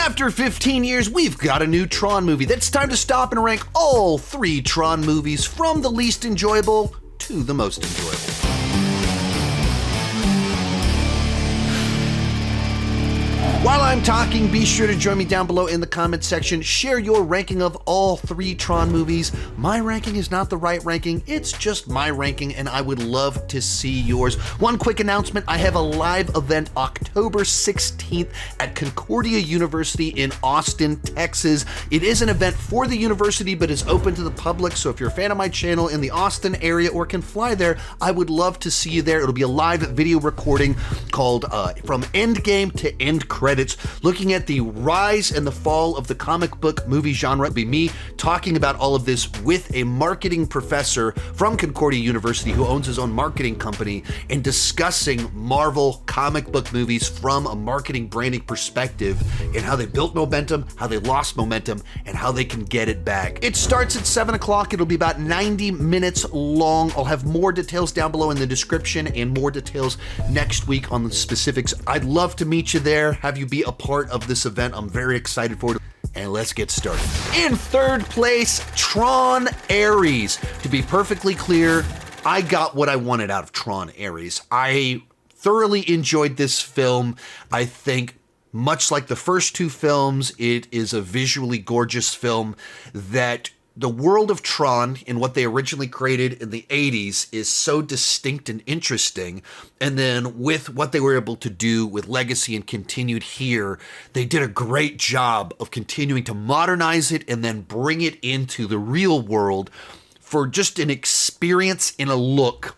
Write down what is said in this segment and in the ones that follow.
After 15 years, we've got a new Tron movie. That's time to stop and rank all 3 Tron movies from the least enjoyable to the most enjoyable. While I'm talking, be sure to join me down below in the comments section. Share your ranking of all 3 Tron movies. My ranking is not the right ranking, it's just my ranking, and I would love to see yours. One quick announcement, I have a live event October 16th at Concordia University in Austin, Texas. It is an event for the university, but is open to the public, so if you're a fan of my channel in the Austin area or can fly there, I would love to see you there. It'll be a live video recording called From Endgame to End Credits, looking at the rise and the fall of the comic book movie genre. It'll be me talking about all of this with a marketing professor from Concordia University who owns his own marketing company and discussing Marvel comic book movies from a marketing branding perspective and how they built momentum, how they lost momentum, and how they can get it back. It starts at 7 o'clock. It'll be about 90 minutes long. I'll have more details down below in the description and more details next week on the specifics. I'd love to meet you there, have you be a part of this event. I'm very excited for it. And let's get started. In third place, Tron Ares. To be perfectly clear, I got what I wanted out of Tron Ares. I thoroughly enjoyed this film. I think much like the first 2 films, it is a visually gorgeous film that the world of Tron and what they originally created in the 80s is so distinct and interesting. And then with what they were able to do with Legacy and continued here, they did a great job of continuing to modernize it and then bring it into the real world for just an experience and a look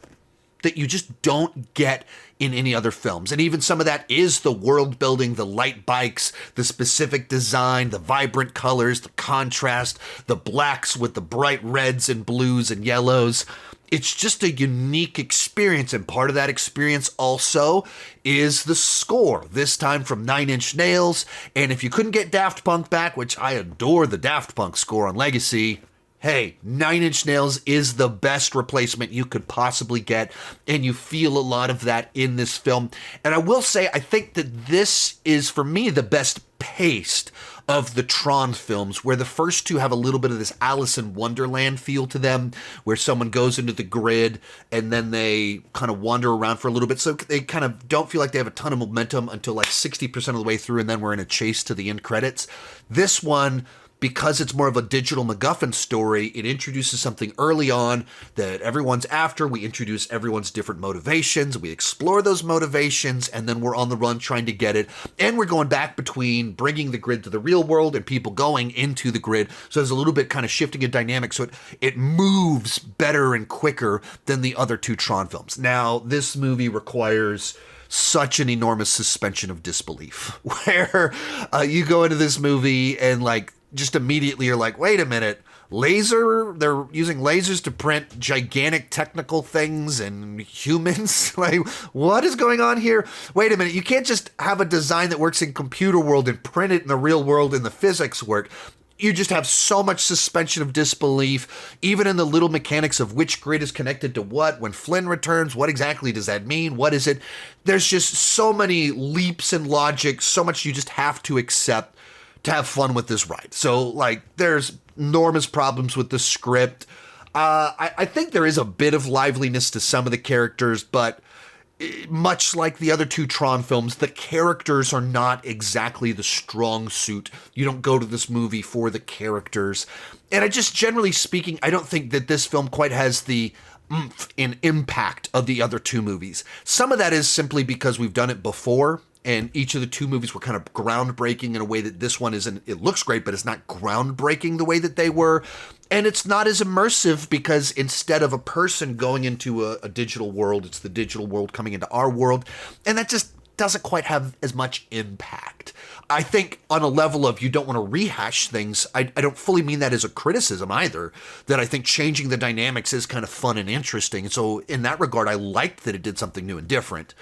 that you just don't get in any other films. And even some of that is the world building, the light bikes, the specific design, the vibrant colors, the contrast, the blacks with the bright reds and blues and yellows. It's just a unique experience, and part of that experience also is the score, this time from 9 Inch Nails. And if you couldn't get Daft Punk back, which I adore the Daft Punk score on Legacy, hey, 9 Inch Nails is the best replacement you could possibly get, and you feel a lot of that in this film. And I will say, I think that this is, for me, the best paced of the Tron films, where the first 2 have a little bit of this Alice in Wonderland feel to them, where someone goes into the grid and then they kind of wander around for a little bit, so they kind of don't feel like they have a ton of momentum until like 60% of the way through, and then we're in a chase to the end credits. This one, because it's more of a digital MacGuffin story, it introduces something early on that everyone's after. We introduce everyone's different motivations. We explore those motivations, and then we're on the run trying to get it. And we're going back between bringing the grid to the real world and people going into the grid. So there's a little bit kind of shifting in dynamic. So it moves better and quicker than the other 2 Tron films. Now, this movie requires such an enormous suspension of disbelief, where you go into this movie and like, just immediately you're like, wait a minute, they're using lasers to print gigantic technical things and humans? Like, what is going on here? Wait a minute, you can't just have a design that works in computer world and print it in the real world and the physics work. You just have so much suspension of disbelief, even in the little mechanics of which grid is connected to what. When Flynn returns, what exactly does that mean? What is it? There's just so many leaps in logic, so much you just have to accept to have fun with this ride. So, like, there's enormous problems with the script. I think there is a bit of liveliness to some of the characters, but much like the other 2 Tron films, the characters are not exactly the strong suit. You don't go to this movie for the characters. And I just, generally speaking, I don't think that this film quite has the oomph and impact of the other 2 movies. Some of that is simply because we've done it before, and each of the 2 movies were kind of groundbreaking in a way that this one isn't. It looks great, but it's not groundbreaking the way that they were. And it's not as immersive because instead of a person going into a digital world, it's the digital world coming into our world. And that just doesn't quite have as much impact. I think on a level of you don't want to rehash things, I don't fully mean that as a criticism either, that I think changing the dynamics is kind of fun and interesting. So in that regard, I liked that it did something new and different.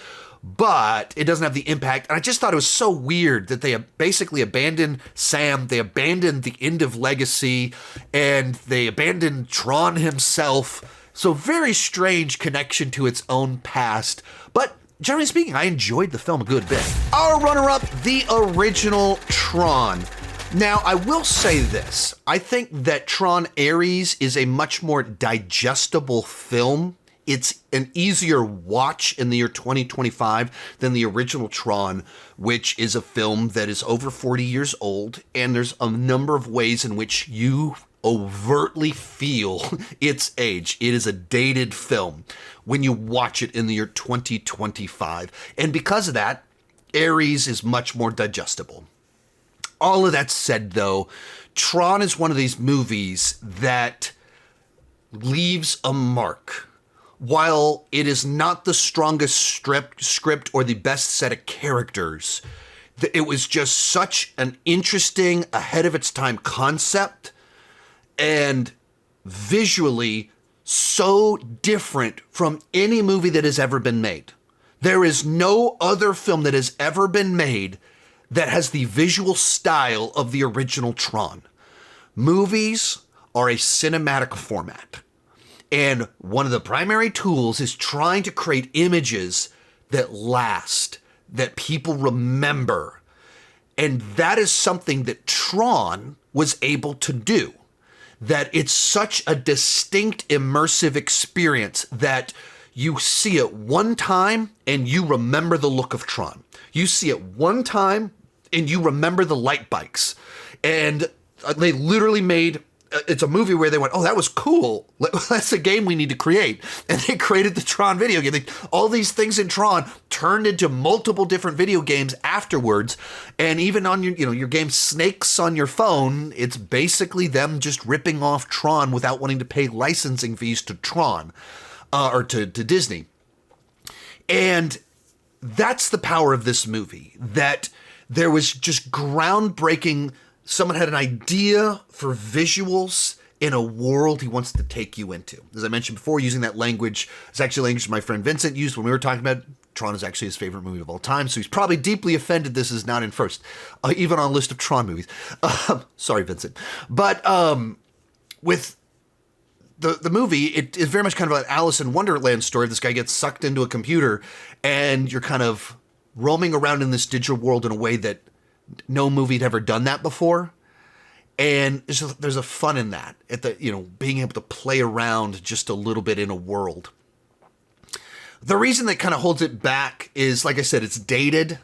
But it doesn't have the impact. And I just thought it was so weird that they basically abandoned Sam, they abandoned the end of Legacy, and they abandoned Tron himself. So very strange connection to its own past. But generally speaking, I enjoyed the film a good bit. Our runner-up, the original Tron. Now, I will say this. I think that Tron Ares is a much more digestible film. It's an easier watch in the year 2025 than the original Tron, which is a film that is over 40 years old, and there's a number of ways in which you overtly feel its age. It is a dated film when you watch it in the year 2025. And because of that, Ares is much more digestible. All of that said, though, Tron is one of these movies that leaves a mark. While it is not the strongest script or the best set of characters, it was just such an interesting, ahead of its time concept, and visually so different from any movie that has ever been made. There is no other film that has ever been made that has the visual style of the original Tron. Movies are a cinematic format. And one of the primary tools is trying to create images that last, that people remember. And that is something that Tron was able to do. That it's such a distinct, immersive experience that you see it one time and you remember the look of Tron. You see it one time and you remember the light bikes. And they literally made... It's a movie where they went, oh, that was cool. That's a game we need to create. And they created the Tron video game. All these things in Tron turned into multiple different video games afterwards. And even on your game Snakes on your phone, it's basically them just ripping off Tron without wanting to pay licensing fees to Tron or to Disney. And that's the power of this movie, that there was just groundbreaking. Someone had an idea for visuals in a world he wants to take you into. As I mentioned before, using that language, it's actually language my friend Vincent used when we were talking about Tron is actually his favorite movie of all time, so he's probably deeply offended this is not in first, even on a list of Tron movies. Sorry, Vincent. But with the movie, it is very much kind of an Alice in Wonderland story. This guy gets sucked into a computer, and you're kind of roaming around in this digital world in a way that no movie had ever done that before. And there's a fun in that, being able to play around just a little bit in a world. The reason that kind of holds it back is, like I said, it's dated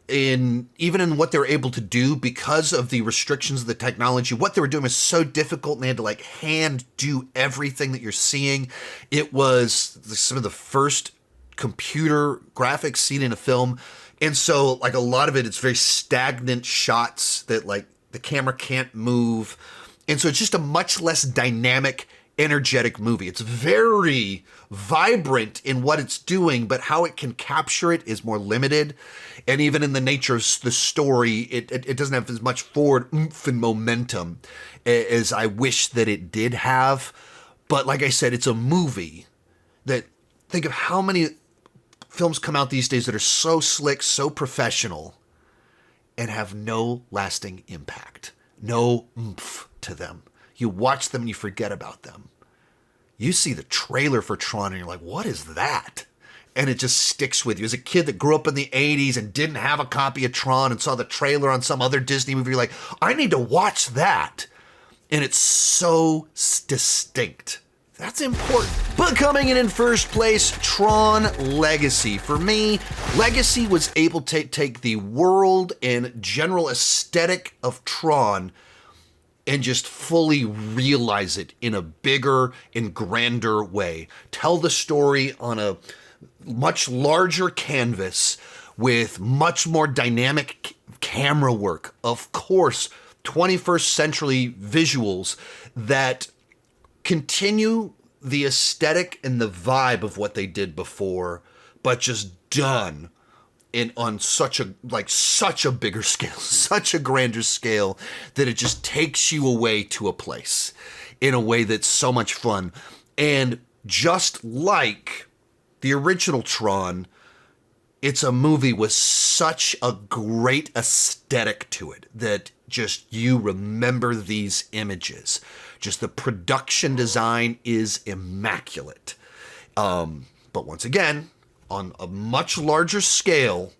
even in what they were able to do because of the restrictions of the technology. What they were doing was so difficult, and they had to hand do everything that you're seeing. It was some of the first computer graphics seen in a film. And so, a lot of it's very stagnant shots that, the camera can't move. And so it's just a much less dynamic, energetic movie. It's very vibrant in what it's doing, but how it can capture it is more limited. And even in the nature of the story, it doesn't have as much forward oomph and momentum as I wish that it did have. But like I said, it's a movie that, think of how many films come out these days that are so slick, so professional, and have no lasting impact, no oomph to them. You watch them and you forget about them. You see the trailer for Tron and you're like, what is that? And it just sticks with you. As a kid that grew up in the 80s and didn't have a copy of Tron and saw the trailer on some other Disney movie, you're like, I need to watch that. And it's so distinct. That's important. But coming in first place, Tron Legacy. For me, Legacy was able to take the world and general aesthetic of Tron and just fully realize it in a bigger and grander way. Tell the story on a much larger canvas with much more dynamic camera work. Of course, 21st century visuals that continue the aesthetic and the vibe of what they did before, but just done on such a bigger scale, such a grander scale, that it just takes you away to a place in a way that's so much fun. And just like the original Tron, it's a movie with such a great aesthetic to it that just you remember these images. Just the production design is immaculate. But once again, on a much larger scale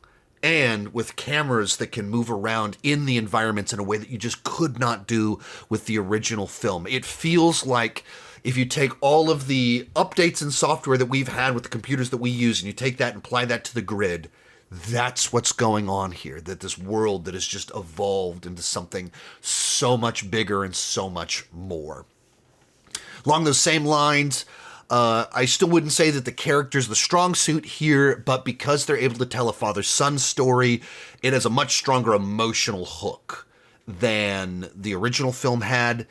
and with cameras that can move around in the environments in a way that you just could not do with the original film. It feels like if you take all of the updates and software that we've had with the computers that we use and you take that and apply that to the grid, that's what's going on here, that this world that has just evolved into something so much bigger and so much more. Along those same lines, I still wouldn't say that the character's the strong suit here, but because they're able to tell a father-son story, it has a much stronger emotional hook than the original film had,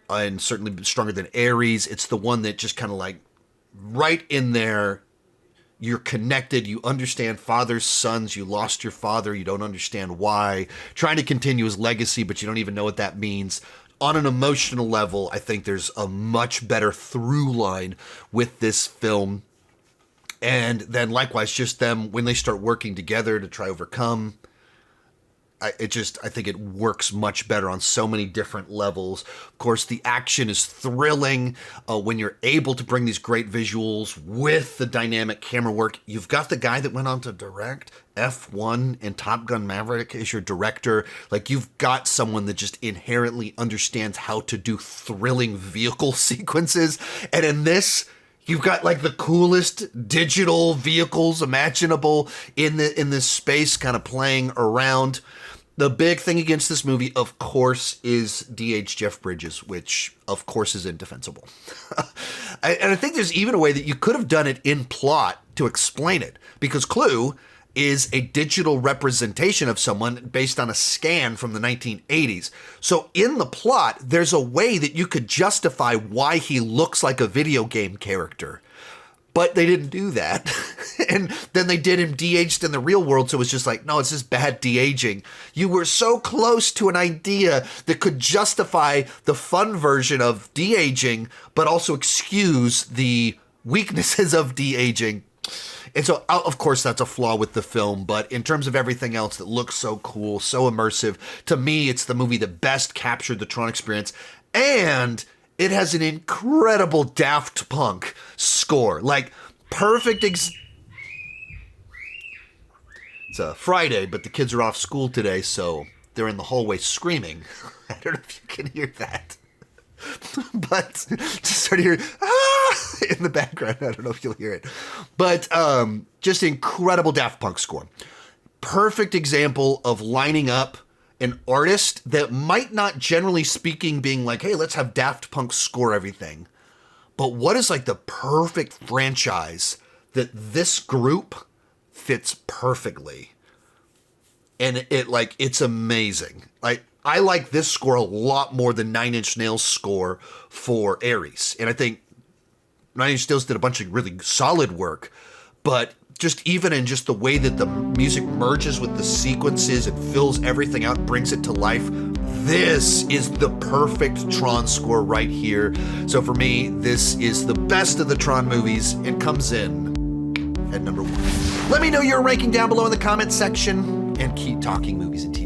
and certainly stronger than Ares. It's the one that just kind of like right in there, you're connected, you understand fathers, sons, you lost your father, you don't understand why, trying to continue his legacy, but you don't even know what that means. On an emotional level, I think there's a much better through line with this film. And then likewise, just them, when they start working together to try overcome, I think it works much better on so many different levels. Of course, the action is thrilling when you're able to bring these great visuals with the dynamic camera work. You've got the guy that went on to direct F1 and Top Gun Maverick as your director. Like, you've got someone that just inherently understands how to do thrilling vehicle sequences. And in this, you've got like the coolest digital vehicles imaginable in this space kind of playing around. The big thing against this movie, of course, is DH Jeff Bridges, which, of course, is indefensible. And I think there's even a way that you could have done it in plot to explain it, because Clue is a digital representation of someone based on a scan from the 1980s. So in the plot, there's a way that you could justify why he looks like a video game character. But they didn't do that. And then they did him de-aged in the real world, so it was just like, no, it's just bad de-aging. You were so close to an idea that could justify the fun version of de-aging, but also excuse the weaknesses of de-aging. And so, of course, that's a flaw with the film, but in terms of everything else that looks so cool, so immersive, to me, it's the movie that best captured the Tron experience. And it has an incredible Daft Punk score. Like, perfect It's a Friday, but the kids are off school today, so they're in the hallway screaming. I don't know if you can hear that. But just start hearing in the background. I don't know if you'll hear it. But just incredible Daft Punk score. Perfect example of lining up an artist that might not, generally speaking, being like, hey, let's have Daft Punk score everything. But what is like the perfect franchise that this group fits perfectly? And it's amazing. Like, I like this score a lot more than Nine Inch Nails' score for Ares. And I think Nine Inch Nails did a bunch of really solid work, but just even in just the way that the music merges with the sequences, it fills everything out, brings it to life. This is the perfect Tron score right here. So for me, this is the best of the Tron movies and comes in at number 1. Let me know your ranking down below in the comments section and keep talking movies and TV.